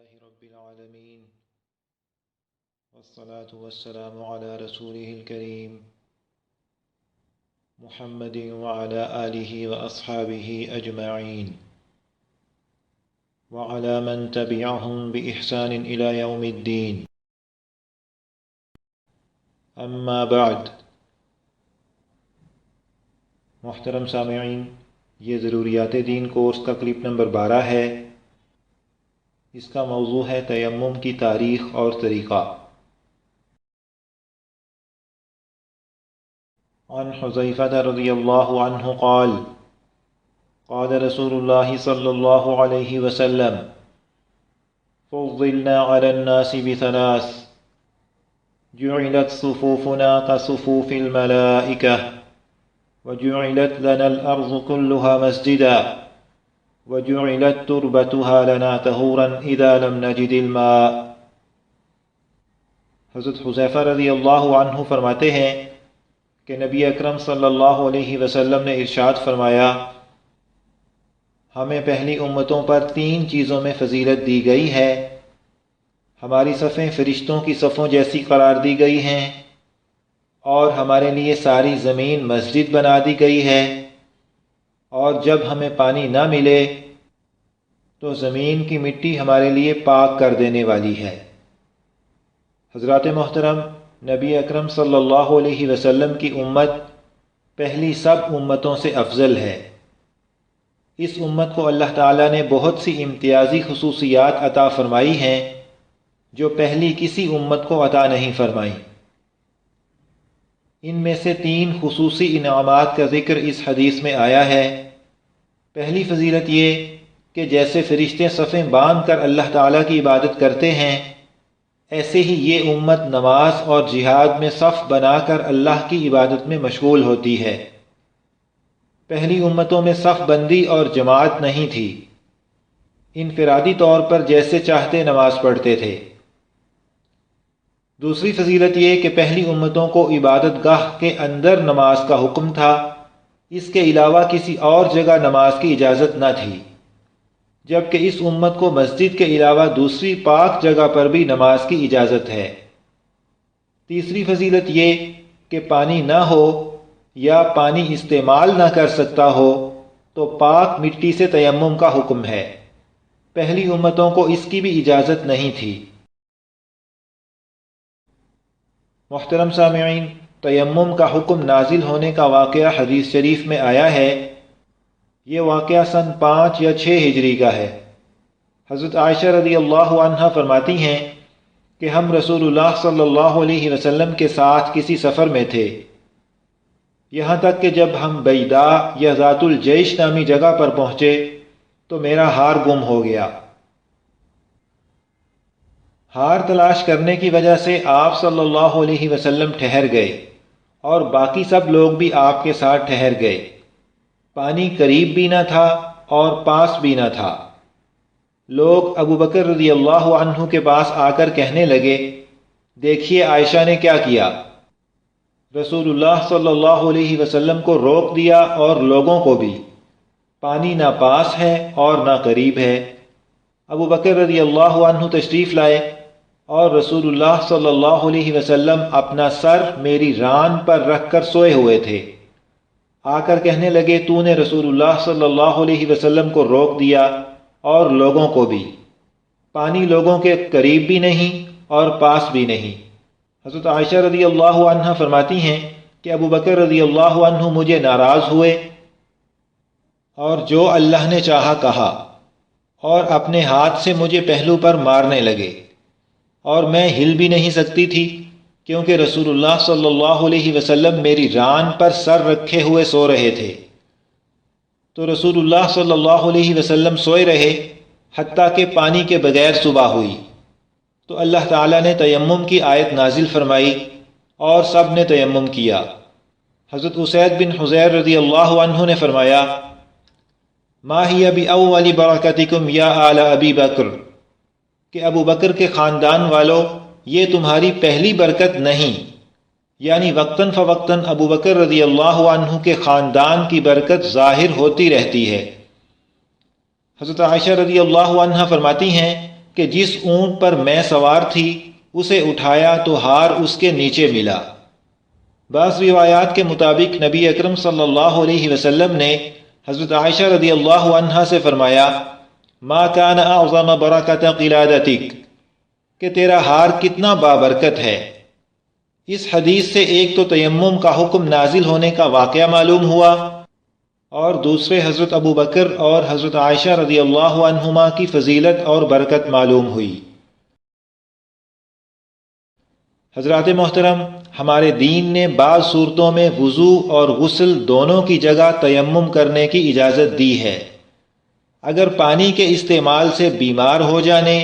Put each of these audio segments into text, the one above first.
لله رب العالمين والصلاة والسلام على رسوله الكريم محمد وعلى آله وأصحابه أجمعين وعلى من تبعهم بإحسان إلى يوم الدين أما بعد محترم سامعین، یہ ضروریات دین کورس کا کلپ نمبر 12 ہے۔ اس کا موضوع ہے تیمم کی تاریخ اور طریقہ۔ عن حذیفہ رضی اللہ عنہ قال قال رسول اللہ صلی اللہ علیہ وسلم فضلنا على الناس بثلاث جعلت صفوفنا كصفوف الملائكة وجعلت لنا الأرض كلها مسجدا وجعلت تربتها لنا طهورا إذا لم نجد الماء۔ حضرت حذیفہ رضی اللہ عنہ فرماتے ہیں کہ نبی اکرم صلی اللہ علیہ وسلم نے ارشاد فرمایا، ہمیں پہلی امتوں پر 3 چیزوں میں فضیلت دی گئی ہے۔ ہماری صفیں فرشتوں کی صفوں جیسی قرار دی گئی ہیں، اور ہمارے لیے ساری زمین مسجد بنا دی گئی ہے، اور جب ہمیں پانی نہ ملے تو زمین کی مٹی ہمارے لیے پاک کر دینے والی ہے۔ حضرات محترم، نبی اکرم صلی اللہ علیہ وسلم کی امت پہلی سب امتوں سے افضل ہے۔ اس امت کو اللہ تعالیٰ نے بہت سی امتیازی خصوصیات عطا فرمائی ہیں جو پہلی کسی امت کو عطا نہیں فرمائی۔ ان میں سے 3 خصوصی انعامات کا ذکر اس حدیث میں آیا ہے۔ پہلی فضیلت یہ کہ جیسے فرشتے صفیں باندھ کر اللہ تعالیٰ کی عبادت کرتے ہیں، ایسے ہی یہ امت نماز اور جہاد میں صف بنا کر اللہ کی عبادت میں مشغول ہوتی ہے۔ پہلی امتوں میں صف بندی اور جماعت نہیں تھی، انفرادی طور پر جیسے چاہتے نماز پڑھتے تھے۔ دوسری فضیلت یہ کہ پہلی امتوں کو عبادت گاہ کے اندر نماز کا حکم تھا، اس کے علاوہ کسی اور جگہ نماز کی اجازت نہ تھی، جبکہ اس امت کو مسجد کے علاوہ دوسری پاک جگہ پر بھی نماز کی اجازت ہے۔ تیسری فضیلت یہ کہ پانی نہ ہو یا پانی استعمال نہ کر سکتا ہو تو پاک مٹی سے تیمم کا حکم ہے۔ پہلی امتوں کو اس کی بھی اجازت نہیں تھی۔ محترم سامعین، تیمم کا حکم نازل ہونے کا واقعہ حدیث شریف میں آیا ہے۔ یہ واقعہ سن 5 یا 6 ہجری کا ہے۔ حضرت عائشہ رضی اللہ عنہ فرماتی ہیں کہ ہم رسول اللہ صلی اللہ علیہ وسلم کے ساتھ کسی سفر میں تھے، یہاں تک کہ جب ہم بیدا یا ذات الجیش نامی جگہ پر پہنچے تو میرا ہار گم ہو گیا۔ ہار تلاش کرنے کی وجہ سے آپ صلی اللہ علیہ وسلم ٹھہر گئے اور باقی سب لوگ بھی آپ کے ساتھ ٹھہر گئے۔ پانی قریب بھی نہ تھا اور پاس بھی نہ تھا۔ لوگ ابو بکر رضی اللہ عنہ کے پاس آ کر کہنے لگے، دیکھیے عائشہ نے کیا کیا۔ رسول اللہ صلی اللہ علیہ وسلم کو روک دیا اور لوگوں کو بھی۔ پانی نہ پاس ہے اور نہ قریب ہے۔ ابو بکر رضی اللہ عنہ تشریف لائے اور رسول اللہ صلی اللہ علیہ وسلم اپنا سر میری ران پر رکھ کر سوئے ہوئے تھے۔ آ کر کہنے لگے، تو نے رسول اللہ صلی اللہ علیہ وسلم کو روک دیا اور لوگوں کو بھی۔ پانی لوگوں کے قریب بھی نہیں اور پاس بھی نہیں۔ حضرت عائشہ رضی اللہ عنہ فرماتی ہیں کہ ابو بکر رضی اللہ عنہ مجھے ناراض ہوئے اور جو اللہ نے چاہا کہا، اور اپنے ہاتھ سے مجھے پہلو پر مارنے لگے، اور میں ہل بھی نہیں سکتی تھی کیونکہ رسول اللہ صلی اللہ علیہ وسلم میری ران پر سر رکھے ہوئے سو رہے تھے۔ تو رسول اللہ صلی اللہ علیہ وسلم سوئے رہے حتیٰ کہ پانی کے بغیر صبح ہوئی۔ تو اللہ تعالیٰ نے تیمم کی آیت نازل فرمائی اور سب نے تیمم کیا۔ حضرت اسید بن حضیر رضی اللہ عنہ نے فرمایا، ما ہی بأول برکتکم یا آل ابی بکر، کہ ابو بکر کے خاندان والو، یہ تمہاری پہلی برکت نہیں، یعنی وقتاً فوقتاً ابو بکر رضی اللہ عنہ کے خاندان کی برکت ظاہر ہوتی رہتی ہے۔ حضرت عائشہ رضی اللہ عنہ فرماتی ہیں کہ جس اونٹ پر میں سوار تھی اسے اٹھایا تو ہار اس کے نیچے ملا۔ بعض روایات کے مطابق نبی اکرم صلی اللہ علیہ وسلم نے حضرت عائشہ رضی اللہ عنہا سے فرمایا، ما کان اعظم برکت قلادتک، کہ تیرا ہار کتنا بابرکت ہے۔ اس حدیث سے ایک تو تیمم کا حکم نازل ہونے کا واقعہ معلوم ہوا، اور دوسرے حضرت ابو بکر اور حضرت عائشہ رضی اللہ عنہما کی فضیلت اور برکت معلوم ہوئی۔ حضرات محترم، ہمارے دین نے بعض صورتوں میں وضو اور غسل دونوں کی جگہ تیمم کرنے کی اجازت دی ہے۔ اگر پانی کے استعمال سے بیمار ہو جانے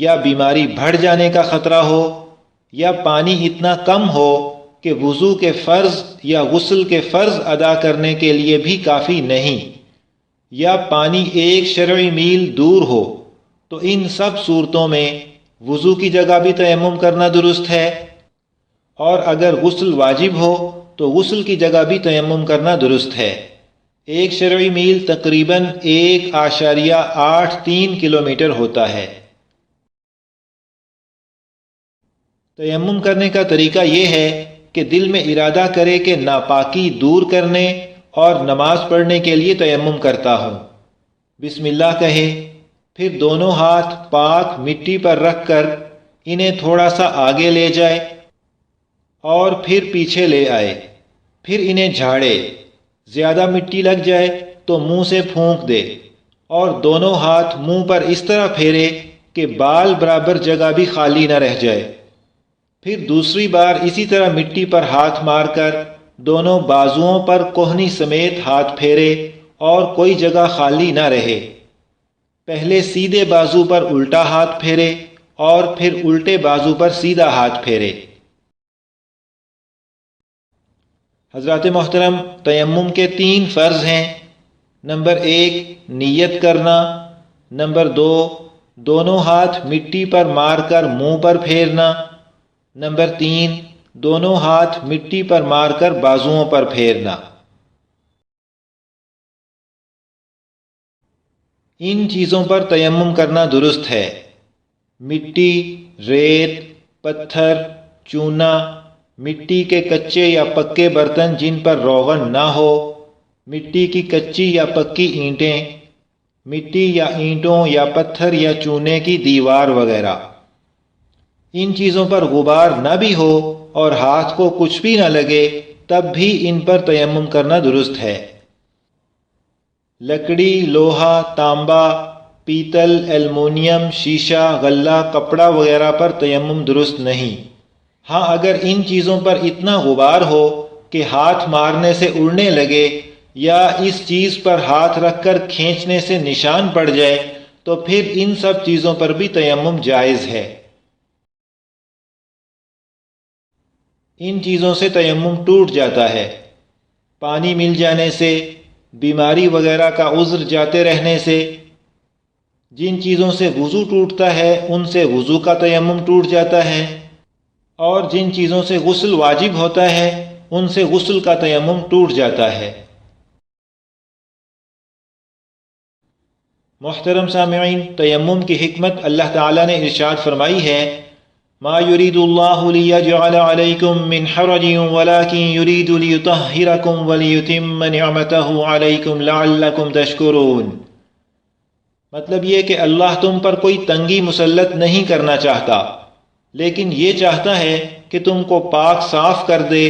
یا بیماری بڑھ جانے کا خطرہ ہو، یا پانی اتنا کم ہو کہ وضو کے فرض یا غسل کے فرض ادا کرنے کے لیے بھی کافی نہیں، یا پانی ایک شرعی میل دور ہو، تو ان سب صورتوں میں وضو کی جگہ بھی تیمم کرنا درست ہے، اور اگر غسل واجب ہو تو غسل کی جگہ بھی تیمم کرنا درست ہے۔ ایک شرعی میل تقریباً 1.83 کلومیٹر ہوتا ہے۔ تیمم کرنے کا طریقہ یہ ہے کہ دل میں ارادہ کرے کہ ناپاکی دور کرنے اور نماز پڑھنے کے لیے تیمم کرتا ہوں، بسم اللہ کہے، پھر دونوں ہاتھ پاک مٹی پر رکھ کر انہیں تھوڑا سا آگے لے جائے اور پھر پیچھے لے آئے، پھر انہیں جھاڑے، زیادہ مٹی لگ جائے تو منہ سے پھونک دے، اور دونوں ہاتھ منہ پر اس طرح پھیرے کہ بال برابر جگہ بھی خالی نہ رہ جائے۔ پھر دوسری بار اسی طرح مٹی پر ہاتھ مار کر دونوں بازوؤں پر کوہنی سمیت ہاتھ پھیرے اور کوئی جگہ خالی نہ رہے۔ پہلے سیدھے بازو پر الٹا ہاتھ پھیرے اور پھر الٹے بازو پر سیدھا ہاتھ پھیرے۔ حضرات محترم، تیمم کے 3 فرض ہیں۔ نمبر 1 نیت کرنا، نمبر 2 دونوں ہاتھ مٹی پر مار کر منہ پر پھیرنا، نمبر 3 دونوں ہاتھ مٹی پر مار کر بازوؤں پر پھیرنا۔ ان چیزوں پر تیمم کرنا درست ہے۔ مٹی، ریت، پتھر، چونا، مٹی کے کچے یا پکے برتن جن پر روغن نہ ہو، مٹی کی کچی یا پکی اینٹیں، مٹی یا اینٹوں یا پتھر یا چونے کی دیوار وغیرہ۔ ان چیزوں پر غبار نہ بھی ہو اور ہاتھ کو کچھ بھی نہ لگے تب بھی ان پر تیمم کرنا درست ہے۔ لکڑی، لوہا، تانبا، پیتل، ایلومینیم، شیشہ، غلہ، کپڑا وغیرہ پر تیمم درست نہیں۔ ہاں، اگر ان چیزوں پر اتنا غبار ہو کہ ہاتھ مارنے سے اڑنے لگے یا اس چیز پر ہاتھ رکھ کر کھینچنے سے نشان پڑ جائے تو پھر ان سب چیزوں پر بھی تیمم جائز ہے۔ ان چیزوں سے تیمم ٹوٹ جاتا ہے، پانی مل جانے سے، بیماری وغیرہ کا عذر جاتے رہنے سے۔ جن چیزوں سے وضو ٹوٹتا ہے ان سے وضو کا تیمم ٹوٹ جاتا ہے، اور جن چیزوں سے غسل واجب ہوتا ہے ان سے غسل کا تیمم ٹوٹ جاتا ہے۔ محترم سامعین، تیمم کی حکمت اللہ تعالیٰ نے ارشاد فرمائی ہے، ما يريد الله ليجعل عليكم من حرج ولكن يريد ليطهركم وليتم نعمته عليكم لعلكم تشكرون۔ مطلب یہ کہ اللہ تم پر کوئی تنگی مسلط نہیں کرنا چاہتا، لیکن یہ چاہتا ہے کہ تم کو پاک صاف کر دے،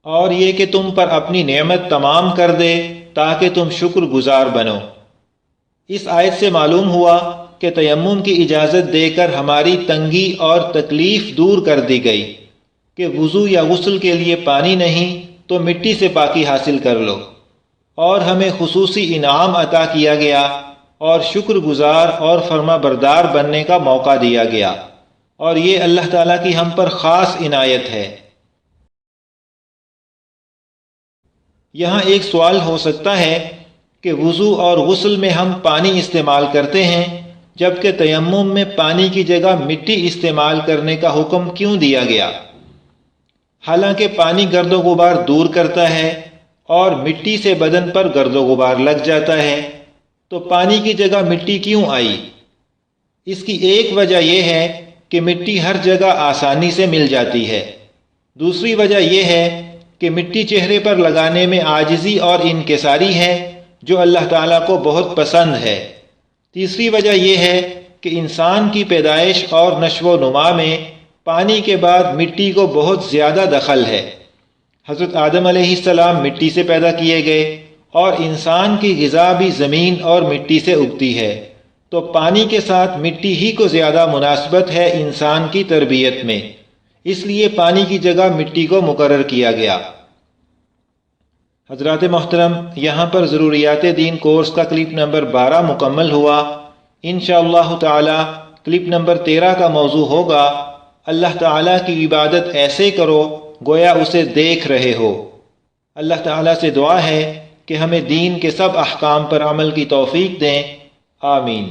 اور یہ کہ تم پر اپنی نعمت تمام کر دے تاکہ تم شکر گزار بنو۔ اس آیت سے معلوم ہوا کہ تیمم کی اجازت دے کر ہماری تنگی اور تکلیف دور کر دی گئی کہ وضو یا غسل کے لیے پانی نہیں تو مٹی سے پاکی حاصل کر لو، اور ہمیں خصوصی انعام عطا کیا گیا اور شکر گزار اور فرما بردار بننے کا موقع دیا گیا، اور یہ اللہ تعالیٰ کی ہم پر خاص عنایت ہے۔ یہاں ایک سوال ہو سکتا ہے کہ وضو اور غسل میں ہم پانی استعمال کرتے ہیں، جبکہ تیمم میں پانی کی جگہ مٹی استعمال کرنے کا حکم کیوں دیا گیا؟ حالانکہ پانی گرد و غبار دور کرتا ہے اور مٹی سے بدن پر گرد و غبار لگ جاتا ہے، تو پانی کی جگہ مٹی کیوں آئی؟ اس کی ایک وجہ یہ ہے کہ مٹی ہر جگہ آسانی سے مل جاتی ہے۔ دوسری وجہ یہ ہے کہ مٹی چہرے پر لگانے میں عاجزی اور انکساری ہے جو اللہ تعالیٰ کو بہت پسند ہے۔ تیسری وجہ یہ ہے کہ انسان کی پیدائش اور نشو و نما میں پانی کے بعد مٹی کو بہت زیادہ دخل ہے۔ حضرت آدم علیہ السلام مٹی سے پیدا کیے گئے اور انسان کی غذا بھی زمین اور مٹی سے اگتی ہے، تو پانی کے ساتھ مٹی ہی کو زیادہ مناسبت ہے انسان کی تربیت میں، اس لیے پانی کی جگہ مٹی کو مقرر کیا گیا۔ حضرات محترم، یہاں پر ضروریات دین کورس کا کلپ نمبر 12 مکمل ہوا۔ انشاءاللہ تعالی کلپ نمبر 13 کا موضوع ہوگا اللہ تعالیٰ کی عبادت ایسے کرو گویا اسے دیکھ رہے ہو۔ اللہ تعالیٰ سے دعا ہے کہ ہمیں دین کے سب احکام پر عمل کی توفیق دیں، آمین۔